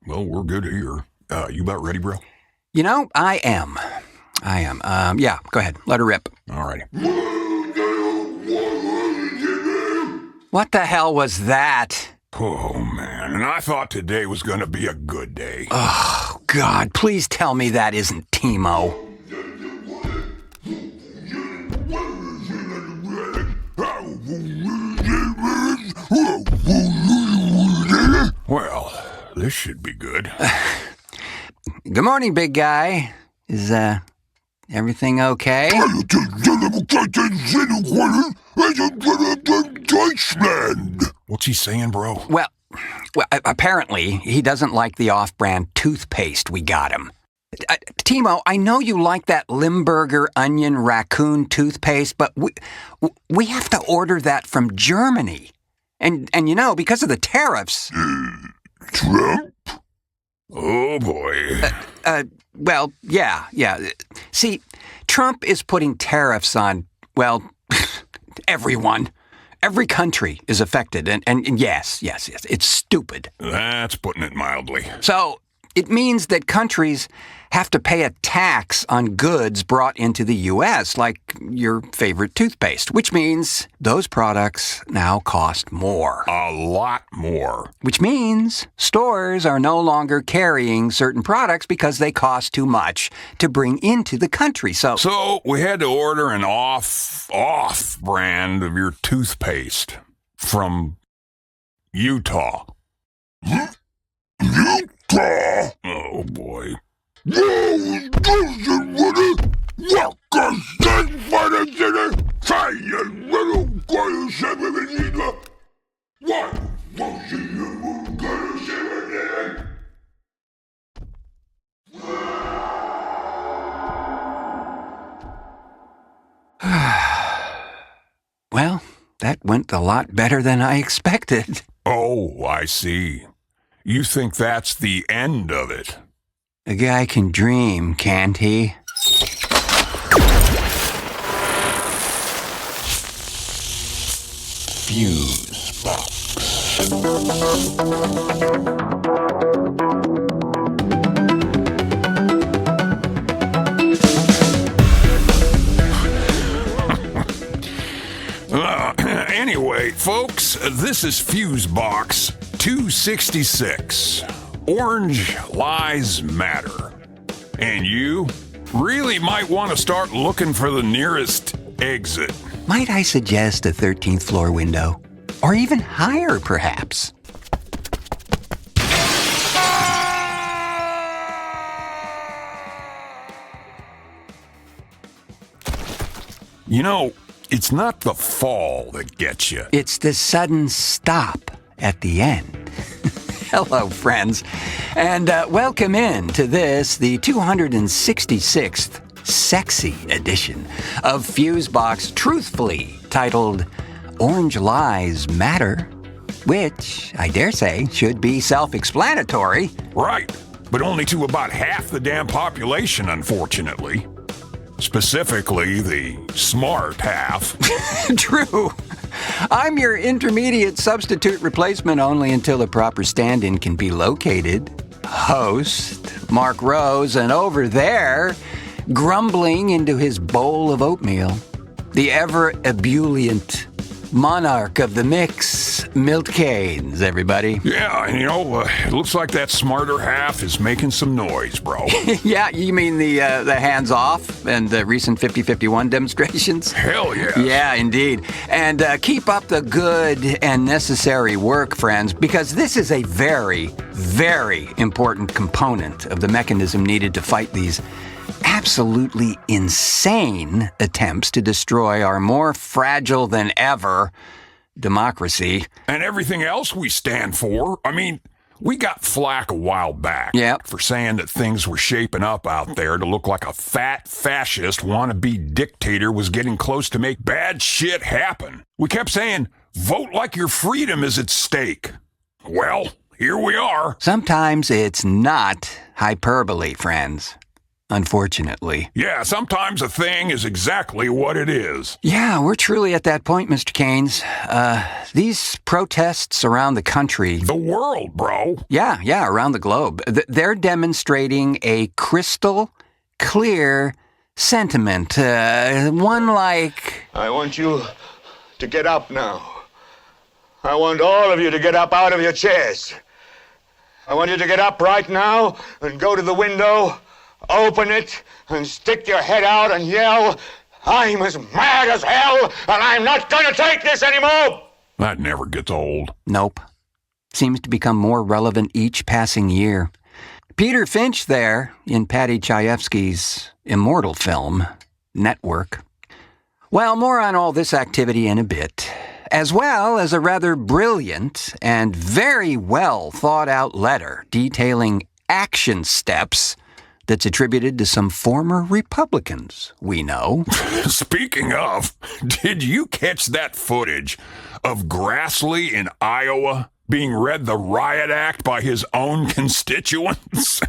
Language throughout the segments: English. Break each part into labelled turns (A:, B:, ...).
A: Well, we're good here. You about ready, bro?
B: You know, I am. Yeah, go ahead. Let her rip.
A: All righty.
B: What the hell was that?
A: Oh, man. And I thought today was going to be a good day.
B: Oh, God, please tell me that isn't Timo.
A: Well, this should be good.
B: Good morning, big guy. Is, everyththing okay?
A: What's he saying, bro?
B: Well, apparently, he doesn't like the off-brand toothpaste we got him. Timo, I know you like that Limburger onion raccoon toothpaste, but we have to order that from Germany. And you know, because of the tariffs...
A: Trump? Oh, boy.
B: Well, yeah. See, Trump is putting tariffs on, well, everyone. Every country is affected, and yes, it's stupid.
A: That's putting it mildly.
B: So, it means that countries have to pay a tax on goods brought into the U.S., like your favorite toothpaste, which means those products now cost more.
A: A lot more.
B: Which means stores are no longer carrying certain products because they cost too much to bring into the country.
A: So we had to order an off brand of your toothpaste from Utah. Utah? Oh, boy.
B: Well, that went a lot better than I expected.
A: Oh, I see. You think that's the end of it?
B: A guy can dream, can't he?
A: Fusebox. Anyway, folks, this is Fusebox 266. Orange Lives Matter. And you really might want to start looking for the nearest exit.
B: Might I suggest a 13th floor window? Or even higher, perhaps?
A: You know, it's not the fall that gets you.
B: It's the sudden stop at the end. Hello, friends, and welcome in to this, the 266th sexy edition of Fusebox, truthfully titled Orange Lives Matter, which, I dare say, should be self-explanatory.
A: Right, but only to about half the damn population, unfortunately. Specifically, the smart half.
B: True. I'm your intermediate substitute replacement only until a proper stand-in can be located. Host, Mark Rose, and over there, grumbling into his bowl of oatmeal, the ever-ebullient monarch of the mix, Milk canes, everybody.
A: Yeah, and it looks like that smarter half is making some noise, bro.
B: Yeah, you mean the hands off and the recent 50-51 demonstrations?
A: Hell yeah.
B: Yeah, indeed. And keep up the good and necessary work, friends, because this is a very, very important component of the mechanism needed to fight these absolutely insane attempts to destroy our more fragile than ever democracy.
A: And everything else we stand for. I mean, we got flack a while back for saying that things were shaping up out there to look like a fat, fascist, wannabe dictator was getting close to make bad shit happen. We kept saying, vote like your freedom is at stake. Well, here we are.
B: Sometimes it's not hyperbole, friends. Unfortunately.
A: Yeah, sometimes a thing is exactly what it is.
B: Yeah, we're truly at that point, Mr. Keynes. These protests around the country...
A: The world, bro.
B: Yeah, around the globe. They're demonstrating a crystal clear sentiment. One like...
C: I want you to get up now. I want all of you to get up out of your chairs. I want you to get up right now and go to the window... Open it and stick your head out and yell, I'm as mad as hell and I'm not going to take this anymore!
A: That never gets old.
B: Nope. Seems to become more relevant each passing year. Peter Finch there in Paddy Chayefsky's immortal film, Network. Well, more on all this activity in a bit, as well as a rather brilliant and very well thought out letter detailing action steps that's attributed to some former Republicans we know.
A: Speaking of, did you catch that footage of Grassley in Iowa being read the riot act by his own constituents?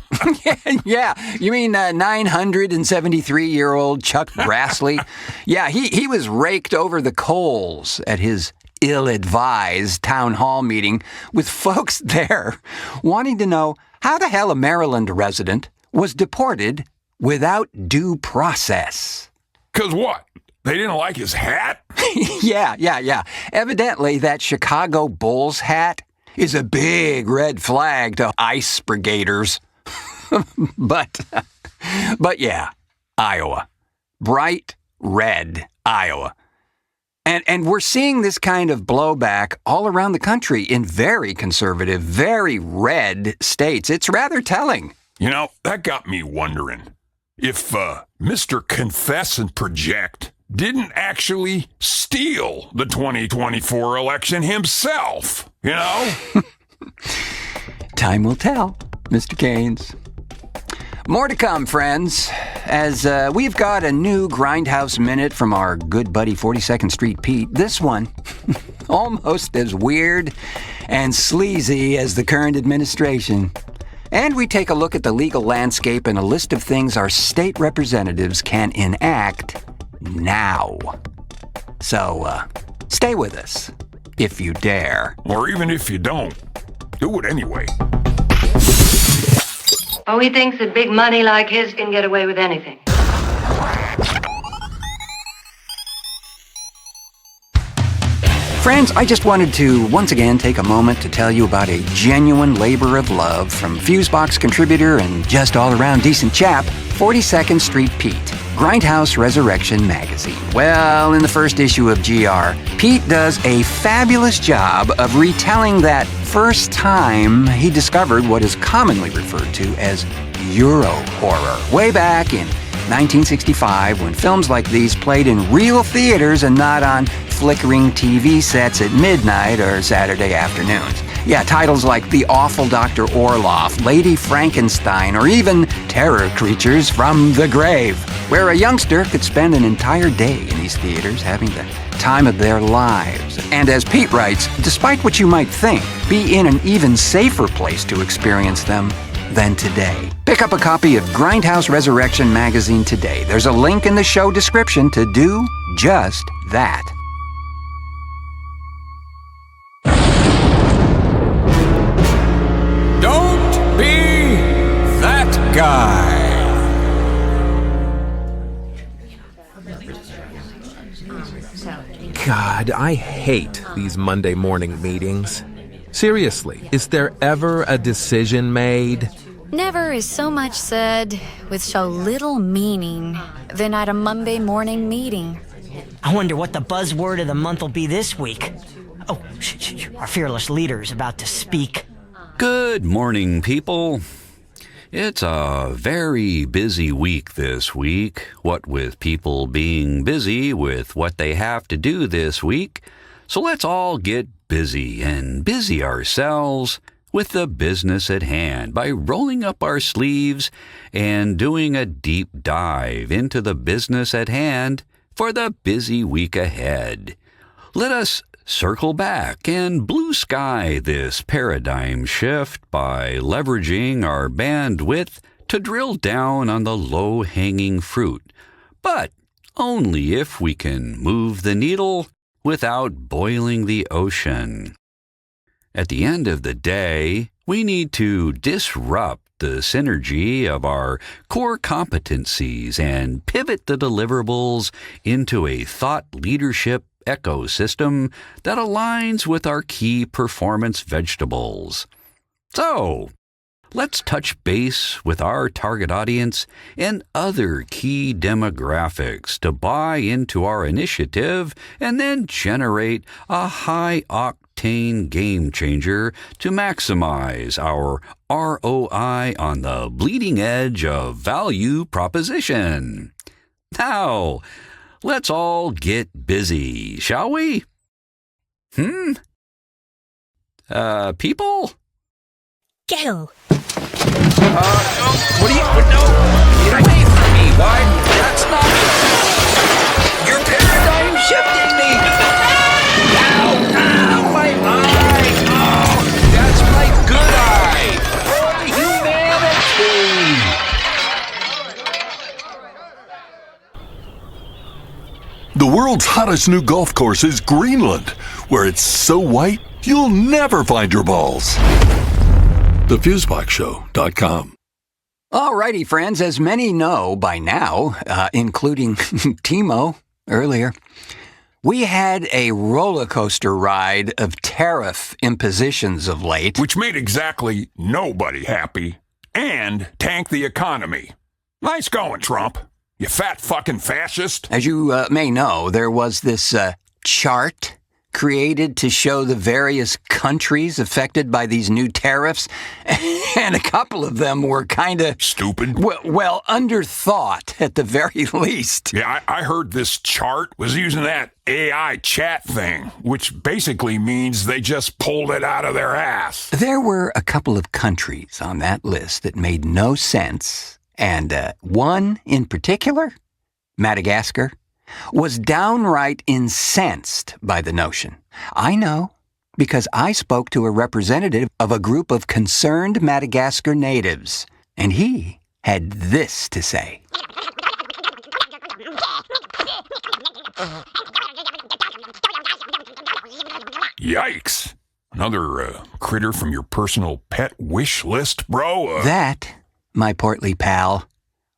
B: Yeah, you mean 973-year-old Chuck Grassley? Yeah, he was raked over the coals at his ill-advised town hall meeting with folks there wanting to know how the hell a Maryland resident was deported without due process.
A: 'Cause what? They didn't like his hat?
B: Yeah. Evidently, that Chicago Bulls hat is a big red flag to ICE brigaders. But yeah, Iowa. Bright red Iowa. And we're seeing this kind of blowback all around the country in very conservative, very red states. It's rather telling.
A: That got me wondering if Mr. Confess and Project didn't actually steal the 2024 election himself,
B: Time will tell, Mr. Keynes. More to come, friends, as we've got a new Grindhouse Minute from our good buddy 42nd Street Pete. This one, almost as weird and sleazy as the current administration. And we take a look at the legal landscape and a list of things our state representatives can enact now. So, stay with us, if you dare.
A: Or even if you don't, do it anyway.
D: Oh, he thinks that big money like his can get away with anything.
B: Friends, I just wanted to once again take a moment to tell you about a genuine labor of love from Fusebox contributor and just all-around decent chap, 42nd Street Pete, Grindhouse Resurrection Magazine. Well, in the first issue of GR, Pete does a fabulous job of retelling that first time he discovered what is commonly referred to as Euro horror, way back in 1965, when films like these played in real theaters and not on flickering TV sets at midnight or Saturday afternoons. Yeah, titles like The Awful Dr. Orloff, Lady Frankenstein, or even Terror Creatures from the Grave, where a youngster could spend an entire day in these theaters having the time of their lives. And as Pete writes, despite what you might think, be in an even safer place to experience them than today. Pick up a copy of Grindhouse Resurrection Magazine today. There's a link in the show description to do just that.
A: Don't be that guy.
E: God, I hate these Monday morning meetings. Seriously, is there ever a decision made?
F: Never is so much said with so little meaning than at a Monday morning meeting.
G: I wonder what the buzzword of the month will be this week. Oh, our fearless leader is about to speak.
H: Good morning, people. It's a very busy week this week, what with people being busy with what they have to do this week. So let's all get busy and busy ourselves with the business at hand by rolling up our sleeves and doing a deep dive into the business at hand for the busy week ahead. Let us circle back and blue sky this paradigm shift by leveraging our bandwidth to drill down on the low-hanging fruit, but only if we can move the needle without boiling the ocean. At the end of the day, we need to disrupt the synergy of our core competencies and pivot the deliverables into a thought leadership ecosystem that aligns with our key performance vegetables. So, let's touch base with our target audience and other key demographics to buy into our initiative and then generate a high-octane game changer to maximize our ROI on the bleeding edge of value proposition. Now, let's all get busy, shall we? People?
G: Go.
B: What are you... No! Get away from me! Why? That's not... You're paradigm shifting me! Ow! Ow! My eye! Oh! That's my good eye! For humanity!
I: The world's hottest new golf course is Greenland, where it's so white, you'll never find your balls. TheFuseboxShow.com.
B: Alrighty, friends, as many know by now, including Timo earlier, we had a roller coaster ride of tariff impositions of late.
A: Which made exactly nobody happy and tanked the economy. Nice going, Trump. You fat fucking fascist.
B: As you may know, there was this chart created to show the various countries affected by these new tariffs, and a couple of them were kind of...
A: Stupid?
B: Well, underthought, at the very least.
A: Yeah, I heard this chart was using that AI chat thing, which basically means they just pulled it out of their ass.
B: There were a couple of countries on that list that made no sense, and one in particular, Madagascar, was downright incensed by the notion. I know, because I spoke to a representative of a group of concerned Madagascar natives, and he had this to say.
A: Yikes. Another critter from your personal pet wish list, bro?
B: That, my portly pal,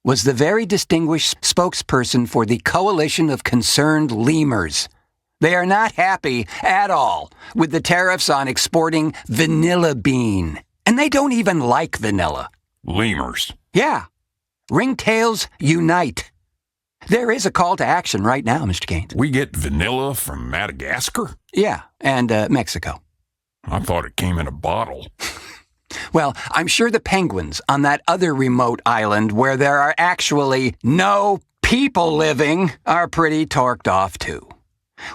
B: was the very distinguished spokesperson for the Coalition of Concerned Lemurs. They are not happy at all with the tariffs on exporting vanilla bean. And they don't even like vanilla.
A: Lemurs.
B: Yeah. Ringtails unite. There is a call to action right now, Mr. Gaines.
A: We get vanilla from Madagascar?
B: Yeah, and Mexico.
A: I thought it came in a bottle.
B: Well, I'm sure the penguins on that other remote island where there are actually no people living are pretty torqued off too.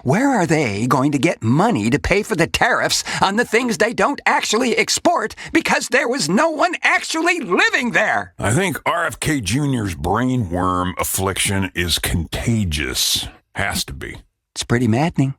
B: Where are they going to get money to pay for the tariffs on the things they don't actually export because there was no one actually living there?
A: I think RFK Jr.'s brainworm affliction is contagious. Has to be.
B: It's pretty maddening.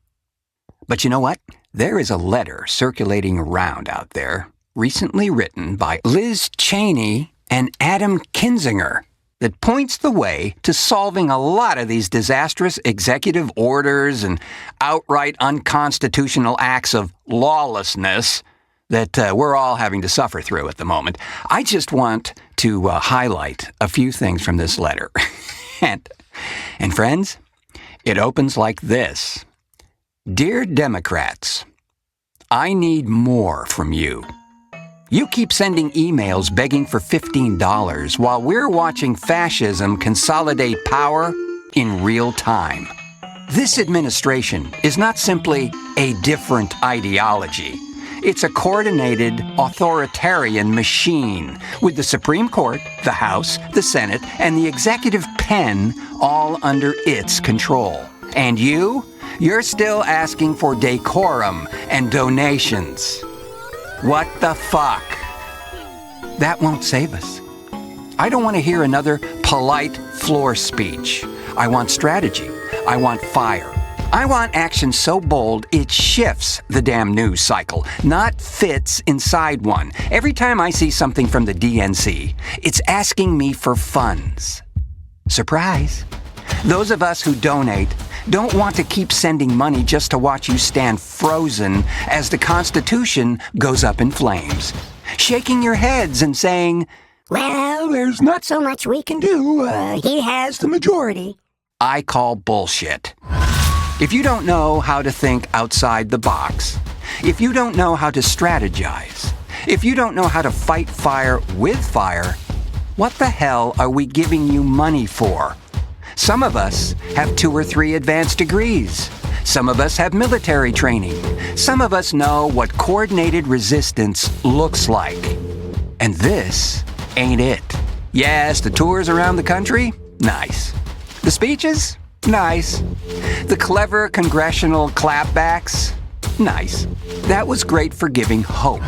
B: But you know what? There is a letter circulating around out there, recently written by Liz Cheney and Adam Kinzinger, that points the way to solving a lot of these disastrous executive orders and outright unconstitutional acts of lawlessness that we're all having to suffer through at the moment. I just want to highlight a few things from this letter. And friends, It opens like this. Dear Democrats, I need more from you. You keep sending emails begging for $15 while we're watching fascism consolidate power in real time. This administration is not simply a different ideology. It's a coordinated, authoritarian machine with the Supreme Court, the House, the Senate, and the executive pen all under its control. And you're still asking for decorum and donations. What the fuck? That won't save us. I don't want to hear another polite floor speech. I want strategy. I want fire. I want action so bold it shifts the damn news cycle, not fits inside one. Every time I see something from the DNC, it's asking me for funds. Surprise! Those of us who donate don't want to keep sending money just to watch you stand frozen as the Constitution goes up in flames, shaking your heads and saying,
J: well, there's not so much we can do. He has the majority.
B: I call bullshit. If you don't know how to think outside the box, if you don't know how to strategize, if you don't know how to fight fire with fire, what the hell are we giving you money for? Some of us have 2 or 3 advanced degrees. Some of us have military training. Some of us know what coordinated resistance looks like. And this ain't it. Yes, the tours around the country? Nice. The speeches? Nice. The clever congressional clapbacks? Nice. That was great for giving hope.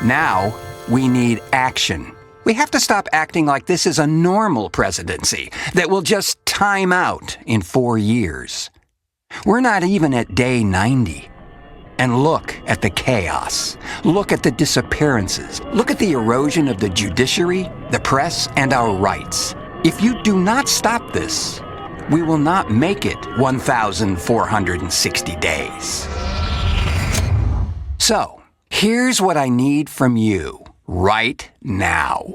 B: Now, we need action. We have to stop acting like this is a normal presidency that will just time out in 4 years. We're not even at day 90. And look at the chaos. Look at the disappearances. Look at the erosion of the judiciary, the press, and our rights. If you do not stop this, we will not make it 1,460 days. So, here's what I need from you right now.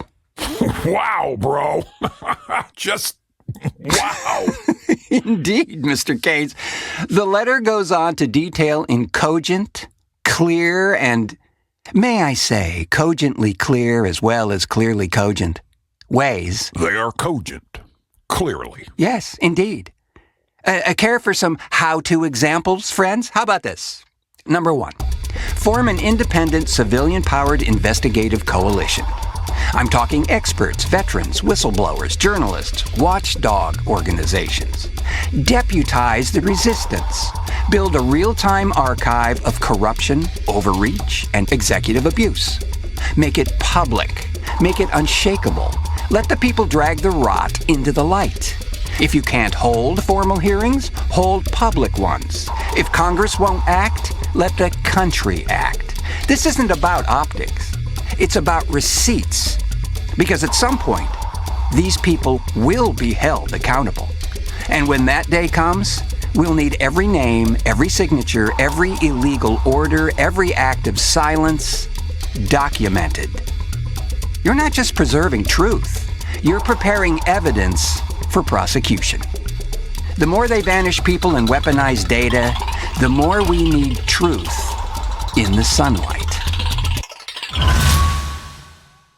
A: Wow, bro. Just wow.
B: Indeed, Mr. Keynes. The letter goes on to detail in cogent, clear, and, may I say, cogently clear as well as clearly cogent ways.
A: They are cogent, clearly.
B: Yes, indeed. Care for some how-to examples, friends? How about this? Number 1, form an independent, civilian-powered investigative coalition. I'm talking experts, veterans, whistleblowers, journalists, watchdog organizations. Deputize the resistance. Build a real-time archive of corruption, overreach, and executive abuse. Make it public. Make it unshakable. Let the people drag the rot into the light. If you can't hold formal hearings, hold public ones. If Congress won't act, let the country act. This isn't about optics. It's about receipts. Because at some point, these people will be held accountable. And when that day comes, we'll need every name, every signature, every illegal order, every act of silence documented. You're not just preserving truth. You're preparing evidence for prosecution. The more they banish people and weaponize data, the more we need truth in the sunlight.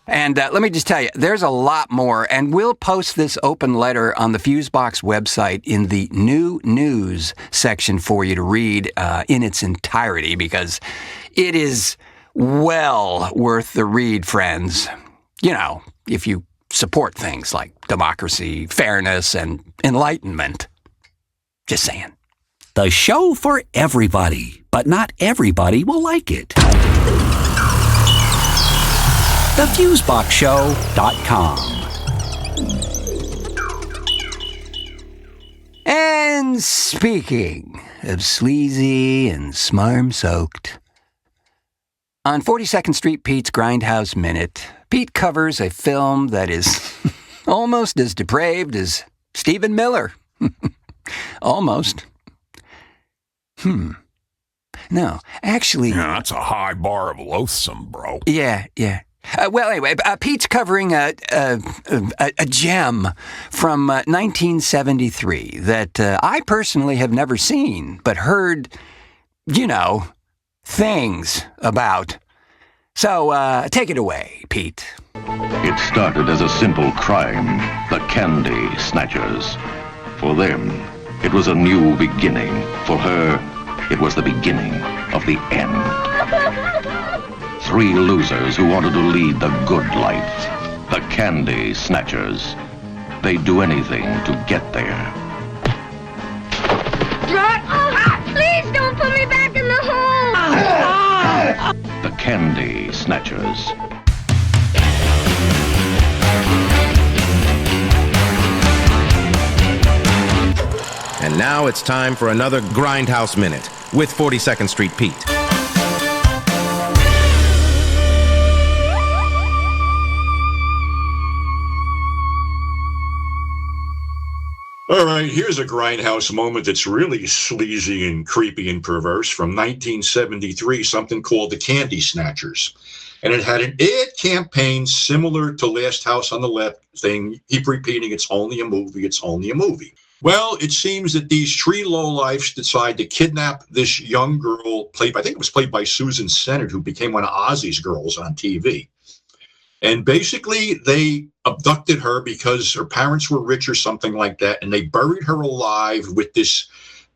B: And let me just tell you, there's a lot more, and we'll post this open letter on the Fusebox website in the new news section for you to read in its entirety, because it is well worth the read, friends. You know, if you support things like democracy, fairness, and enlightenment. Just saying.
H: The show for everybody, but not everybody will like it. TheFuseboxShow.com.
B: And speaking of sleazy and smarm-soaked, on 42nd Street Pete's Grindhouse Minute, Pete covers a film that is almost as depraved as Stephen Miller. Almost. No, actually...
A: Yeah, that's a high bar of loathsome, bro.
B: Yeah. Well, anyway, Pete's covering a gem from 1973 that I personally have never seen, but heard, things about. So take it away, Pete.
K: It started as a simple crime, the Candy Snatchers. For them, it was a new beginning. For her, it was the beginning of the end. 3 losers who wanted to lead the good life. The Candy Snatchers. They'd do anything to get there.
L: Please don't put me back in the hole!
K: The Candy Snatchers.
E: And now it's time for another Grindhouse Minute with 42nd Street Pete.
M: All right, here's a Grindhouse moment that's really sleazy and creepy and perverse from 1973, something called the Candy Snatchers. And it had an ad campaign similar to Last House on the Left thing. Keep repeating, it's only a movie, it's only a movie. Well, it seems that these 3 lowlifes decide to kidnap this young girl, I think it was played by Susan Sennett, who became one of Ozzy's girls on TV. And basically, they abducted her because her parents were rich or something like that, and they buried her alive with this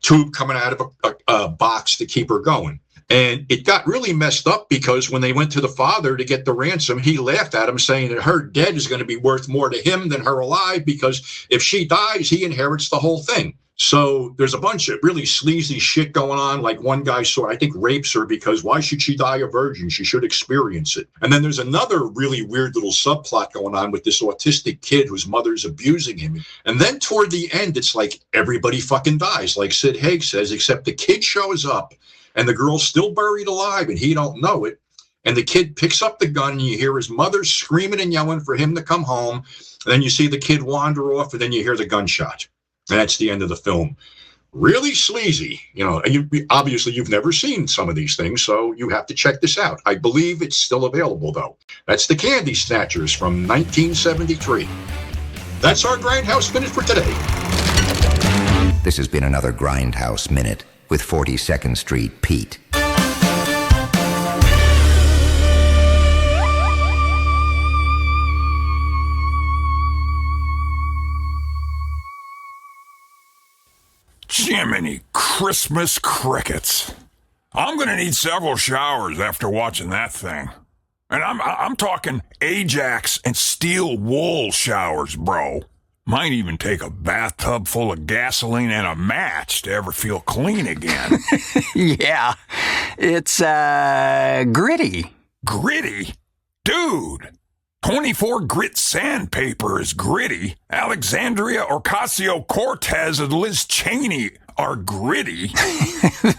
M: tube coming out of a box to keep her going. And it got really messed up because when they went to the father to get the ransom, he laughed at him, saying that her dead is going to be worth more to him than her alive, because if she dies, he inherits the whole thing. So there's a bunch of really sleazy shit going on. Like one guy I think rapes her because why should she die a virgin? She should experience it. And then there's another really weird little subplot going on with this autistic kid whose mother's abusing him. And then toward the end, it's like everybody fucking dies, like Sid Haig says, except the kid shows up and the girl's still buried alive and he don't know it. And the kid picks up the gun and you hear his mother screaming and yelling for him to come home. And then you see the kid wander off and then you hear the gunshot. And that's the end of the film. Really sleazy, obviously you've never seen some of these things, so you have to check this out. I believe it's still available, though. That's the Candy Snatchers from 1973. That's our Grindhouse Minute for today.
N: This has been another Grindhouse Minute with 42nd Street Pete.
A: Jiminy Christmas crickets. I'm going to need several showers after watching that thing. And I'm talking Ajax and steel wool showers, bro. Might even take a bathtub full of gasoline and a match to ever feel clean again.
B: Yeah, it's gritty.
A: Gritty? Dude, 24 grit sandpaper is gritty. Alexandria Ocasio-Cortez and Liz Cheney are gritty.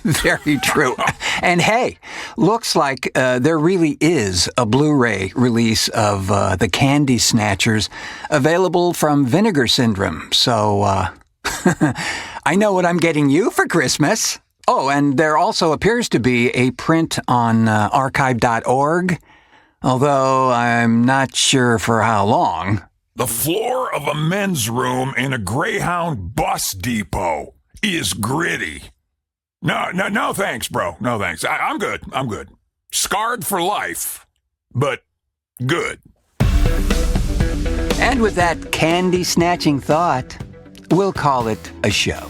B: Very true. And hey, looks like there really is a Blu-ray release of the Candy Snatchers available from Vinegar Syndrome. So I know what I'm getting you for Christmas. Oh, and there also appears to be a print on archive.org. Although I'm not sure for how long.
A: The floor of a men's room in a Greyhound bus depot is gritty. No thanks, bro. No thanks. I'm good. Scarred for life, but good.
B: And with that candy-snatching thought, we'll call it a show.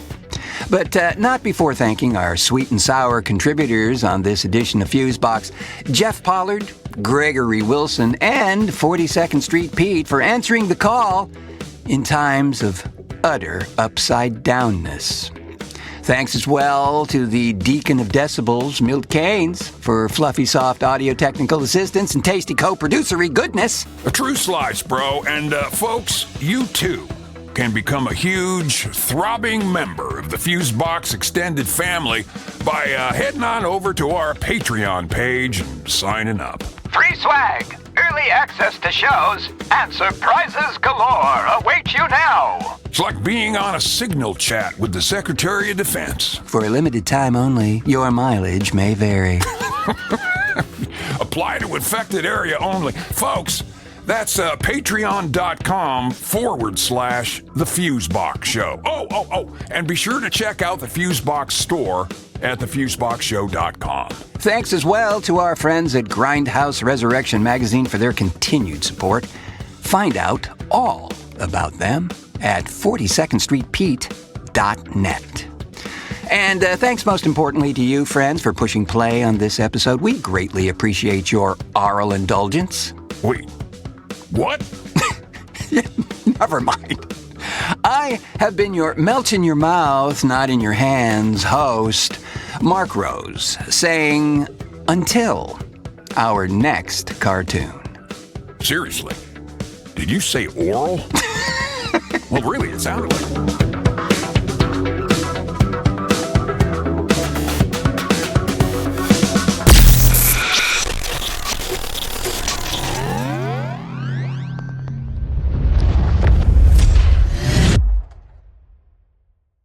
B: But not before thanking our sweet and sour contributors on this edition of Fusebox, Jeff Pollard, Gregory Wilson, and 42nd Street Pete for answering the call in times of utter upside-downness. Thanks as well to the Deacon of Decibels, Milt Keynes, for fluffy, soft audio technical assistance and tasty co-producery goodness.
A: A true slice, bro. And folks, you too can become a huge, throbbing member of the Fusebox extended family by heading on over to our Patreon page and signing up.
O: Free swag, early access to shows, and surprises galore await you now.
A: It's like being on a signal chat with the Secretary of Defense.
B: For a limited time only, your mileage may vary.
A: A apply to affected area only. Folks, that's patreon.com/The Fusebox Show. Oh, and be sure to check out the Fusebox Store at thefuseboxshow.com.
B: Thanks as well to our friends at Grindhouse Resurrection Magazine for their continued support. Find out all about them at 42ndstreetpete.net. And thanks most importantly to you, friends, for pushing play on this episode. We greatly appreciate your oral indulgence.
A: Wait, what?
B: Never mind. I have been your melt in your mouth, not in your hands host, Mark Rose, saying until our next cartoon.
A: Seriously? Did you say oral? Well, really, it sounded like...